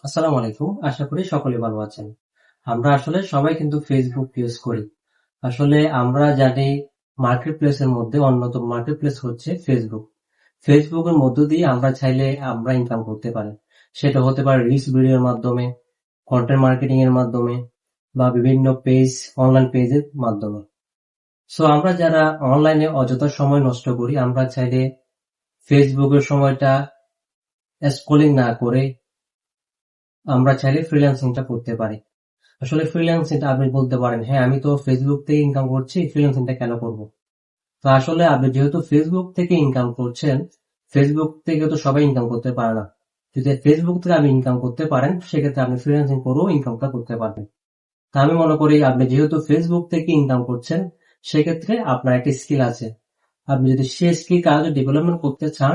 আসসালামু আলাইকুম। আশা করি সকলে ভালো আছেন। আমরা আসলে সবাই কিন্তু ফেসবুক ইউজ করি। আসলে আমরা জানি মার্কেট প্লেসের মধ্যে অন্যতম মার্কেট প্লেস হচ্ছে ফেসবুক। ফেসবুকের মধ্য দিয়ে আমরা চাইলে আমরা ইনকাম করতে পারি। সেটা হতে পারে রিলস ভিডিওর মাধ্যমে, কন্টেন্ট মার্কেটিং এর মাধ্যমে বা বিভিন্ন পেজ, অনলাইন পেজের মাধ্যমে। সো আমরা যারা অনলাইনে অযথা সময় নষ্ট করি, আমরা চাইলে ফেসবুকের সময়টা স্ক্রলিং না করে আমরা চাইলে ফ্রিল্যান্সিংটা করতে পারি। আসলে ফ্রিল্যান্সিংটা আপনি বলতে পারেন, হ্যাঁ আমি তো ফেসবুক থেকে ইনকাম করছি, ফ্রিল্যান্সিংটা কেন করব? তো আসলে আপনি যেহেতু ফেসবুক থেকে ইনকাম করছেন, ফেসবুক থেকে তো সবাই ইনকাম করতে পারে না। যদি ফেসবুক থেকে আপনি ইনকাম করতে পারেন, সেক্ষেত্রে আপনি ফ্রিল্যান্সিং করেও ইনকামটা করতে পারবেন। তা আমি মনে করি আপনি যেহেতু ফেসবুক থেকে ইনকাম করছেন, সেক্ষেত্রে আপনার একটা স্কিল আছে। আপনি যদি সেই স্কিল কাজ ডেভেলপমেন্ট করতে চান